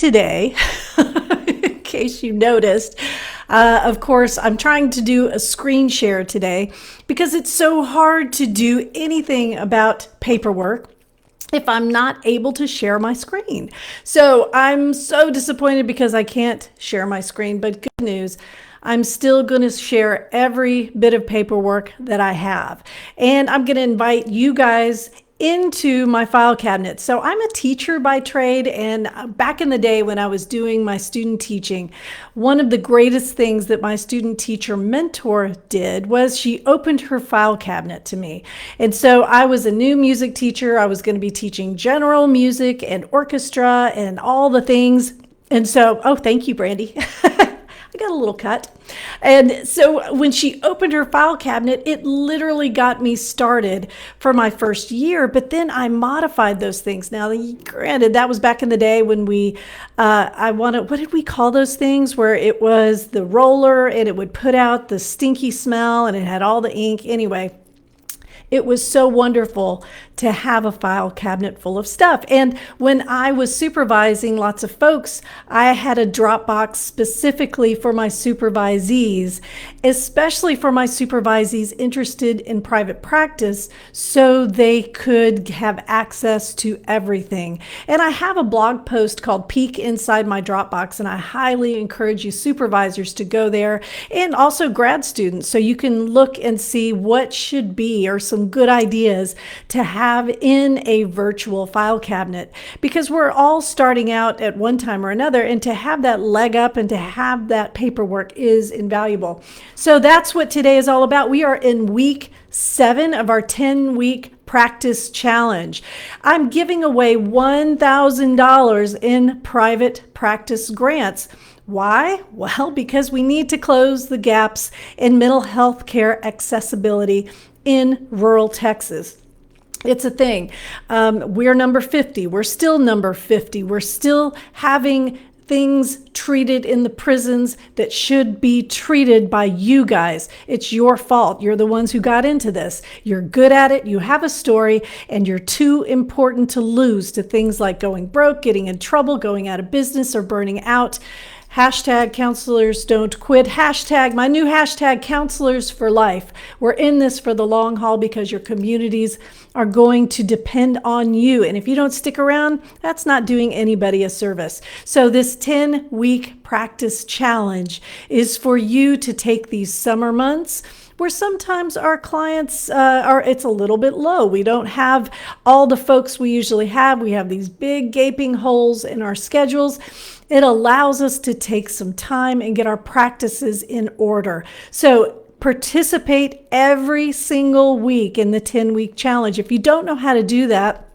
today, in case you noticed, of course, I'm trying to do a screen share today because it's so hard to do anything about paperwork if I'm not able to share my screen. So I'm so disappointed because I can't share my screen, but good news, I'm still going to share every bit of paperwork that I have. And I'm going to invite you guys into my file cabinet. So I'm a teacher by trade, and back in the day when I was doing my student teaching, one of the greatest things that my student teacher mentor did was she opened her file cabinet to me. And so I was a new music teacher. I was going to be teaching general music and orchestra and all the things. And so, oh, thank you, Brandy. I got a little cut. And so when she opened her file cabinet, it literally got me started for my first year, but then I modified those things. Now, granted, that was back in the day when what did we call those things? Where it was the roller and it would put out the stinky smell and it had all the ink. Anyway, it was so wonderful to have a file cabinet full of stuff. And when I was supervising lots of folks, I had a Dropbox specifically for my supervisees, especially for my supervisees interested in private practice, so they could have access to everything. And I have a blog post called Peek Inside My Dropbox, and I highly encourage you supervisors to go there, and also grad students, so you can look and see what should be or some good ideas to have in a virtual file cabinet, because we're all starting out at one time or another, and to have that leg up and to have that paperwork is invaluable. So that's what today is all about. We are in week 7 of our 10-week practice challenge. I'm giving away $1,000 in private practice grants. Why? Well, because we need to close the gaps in mental health care accessibility in rural Texas. It's a thing. We're number 50. We're still number 50. We're still having things treated in the prisons that should be treated by you guys. It's your fault. You're the ones who got into this. You're good at it. You have a story, and you're too important to lose to things like going broke, getting in trouble, going out of business, or burning out. Hashtag counselors don't quit. Hashtag, my new hashtag, counselors for life. We're in this for the long haul because your communities are going to depend on you. And if you don't stick around, that's not doing anybody a service. So this 10-week practice challenge is for you to take these summer months where sometimes our clients it's a little bit low. We don't have all the folks we usually have. We have these big gaping holes in our schedules. It allows us to take some time and get our practices in order. So participate every single week in the 10-week challenge. If you don't know how to do that,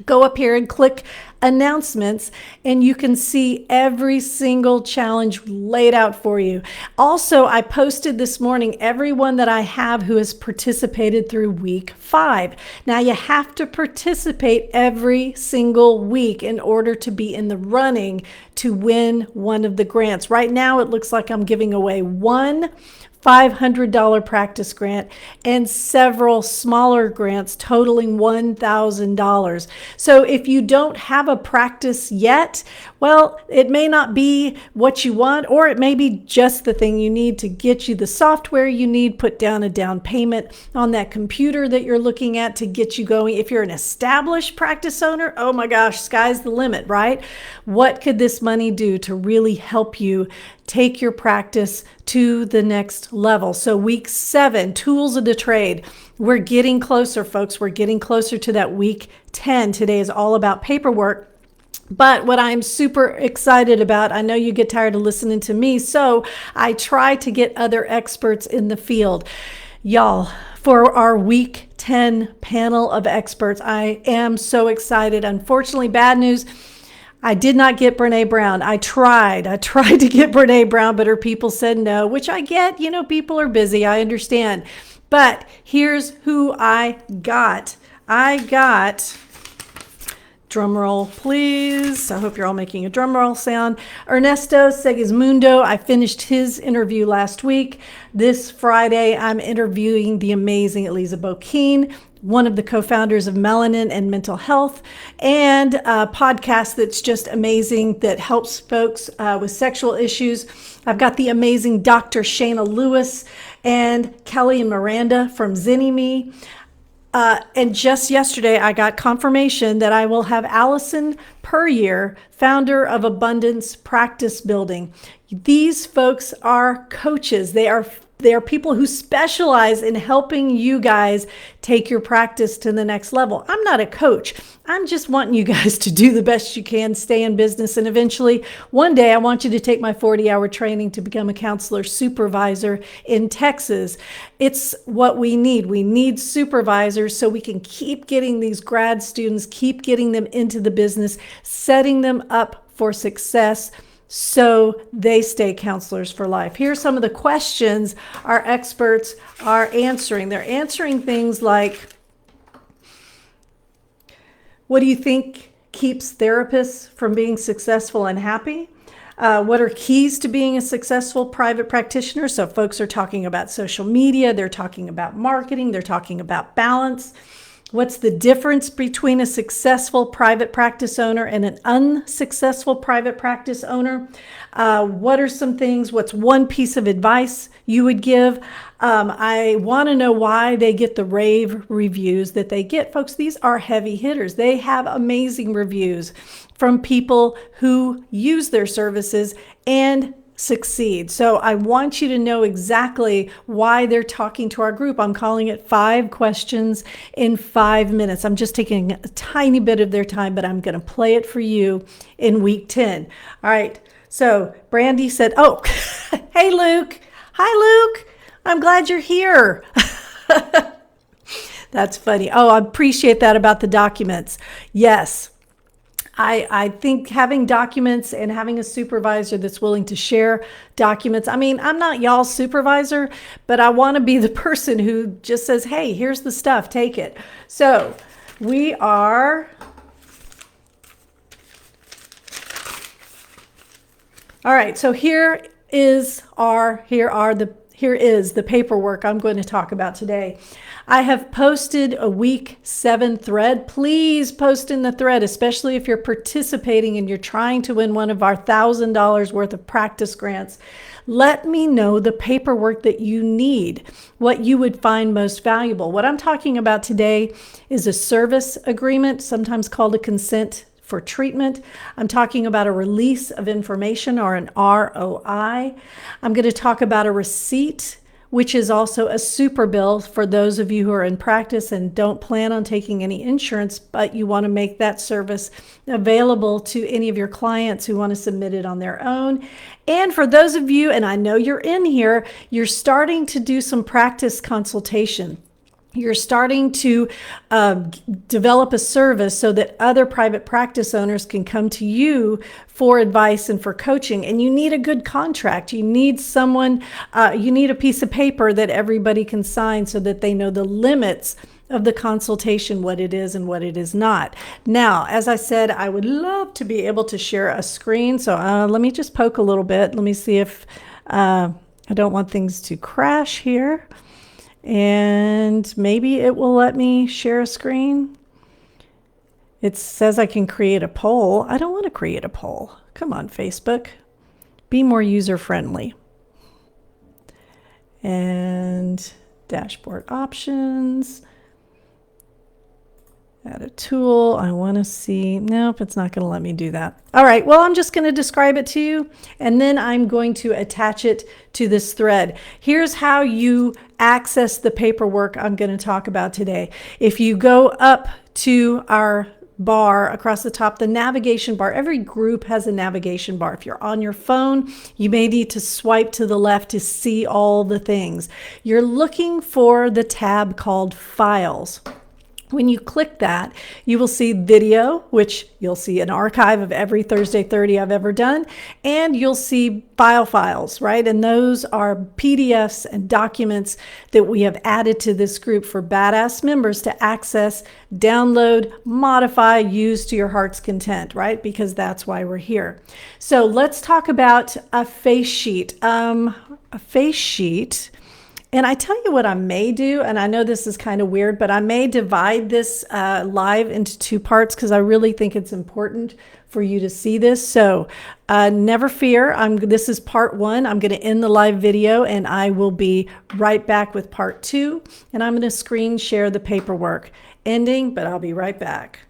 go up here and click announcements, and you can see every single challenge laid out for you. Also, I posted this morning everyone that I have who has participated through week 5. Now, you have to participate every single week in order to be in the running to win one of the grants. Right now, it looks like I'm giving away one $500 practice grant and several smaller grants totaling $1,000. So if you don't have a practice yet, well, it may not be what you want, or it may be just the thing you need to get you the software you need, put down a down payment on that computer that you're looking at to get you going. If you're an established practice owner, oh my gosh, sky's the limit, right? What could this money do to really help you take your practice to the next level? So week 7, tools of the trade. We're getting closer, folks. We're getting closer to that week 10. Today is all about paperwork. But what I'm super excited about, I know you get tired of listening to me, so I try to get other experts in the field. Y'all, for our week 10 panel of experts, I am so excited. Unfortunately, bad news, I did not get Brene Brown. I tried to get Brene Brown, but her people said no, which I get. You know, people are busy. I understand. But here's who I got. Drum roll, please. I hope you're all making a drum roll sound. Ernesto Segismundo. I finished his interview last week. This Friday, I'm interviewing the amazing Elisa Bokeen. one of the co-founders of Melanin and Mental Health, and a podcast that's just amazing that helps folks with sexual issues. I've got the amazing Dr. Shayna Lewis and Kelly and Miranda from ZennyMe. And just yesterday, I got confirmation that I will have Allison Puryear, founder of Abundance Practice Building. These folks are coaches. They are people who specialize in helping you guys take your practice to the next level. I'm not a coach. I'm just wanting you guys to do the best you can, stay in business, and eventually one day I want you to take my 40-hour training to become a counselor supervisor in Texas. It's what we need. We need supervisors so we can keep getting these grad students, keep getting them into the business, setting them up for success, so they stay counselors for life. Here's some of the questions our experts are answering. They're answering things like, what do you think keeps therapists from being successful and happy? What are keys to being a successful private practitioner? So folks are talking about social media, they're talking about marketing, they're talking about balance. What's the difference between a successful private practice owner and an unsuccessful private practice owner? What are some things, what's one piece of advice you would give? I want to know why they get the rave reviews that they get. Folks, these are heavy hitters. They have amazing reviews from people who use their services and succeed. So I want you to know exactly why they're talking to our group. I'm calling it 5 questions in 5 minutes. I'm just taking a tiny bit of their time, but I'm going to play it for you in week 10. All right. So Brandy said, oh, hey, Luke. Hi, Luke. I'm glad you're here. That's funny. Oh, I appreciate that about the documents. Yes. I think having documents and having a supervisor that's willing to share documents. I mean, I'm not y'all's supervisor, but I want to be the person who just says, hey, here's the stuff, take it. So we are, all right, so here is the paperwork I'm going to talk about today. I have posted a week 7 thread. Please post in the thread, especially if you're participating and you're trying to win one of our $1,000 worth of practice grants. Let me know the paperwork that you need, what you would find most valuable. What I'm talking about today is a service agreement, sometimes called a consent for treatment. I'm talking about a release of information, or an ROI. I'm going to talk about a receipt, which is also a super bill for those of you who are in practice and don't plan on taking any insurance, but you want to make that service available to any of your clients who want to submit it on their own. And for those of you, and I know you're in here, you're starting to do some practice consultation. You're starting to develop a service so that other private practice owners can come to you for advice and for coaching. And you need a good contract. You need someone, you need a piece of paper that everybody can sign so that they know the limits of the consultation, what it is and what it is not. Now, as I said, I would love to be able to share a screen. So let me just poke a little bit. Let me see if I don't want things to crash here. And maybe it will let me share a screen. It says I can create a poll. I don't want to create a poll. Come on, Facebook. Be more user-friendly. And dashboard options. Add a tool. I want to see. Nope, it's not going to let me do that. All right. Well, I'm just going to describe it to you, and then I'm going to attach it to this thread. Here's how you access the paperwork I'm going to talk about today. If you go up to our bar across the top, the navigation bar, every group has a navigation bar. If you're on your phone, you may need to swipe to the left to see all the things. You're looking for the tab called Files. When you click that, you will see video, which you'll see an archive of every Thursday 30 I've ever done, and you'll see files, right? And those are PDFs and documents that we have added to this group for badass members to access, download, modify, use to your heart's content, right? Because that's why we're here. So let's talk about a face sheet. A face sheet And I tell you what I may do, and I know this is kind of weird, but I may divide this live into two parts because I really think it's important for you to see this. So never fear, this is part one. I'm going to end the live video and I will be right back with part two. And I'm going to screen share the paperwork ending, but I'll be right back.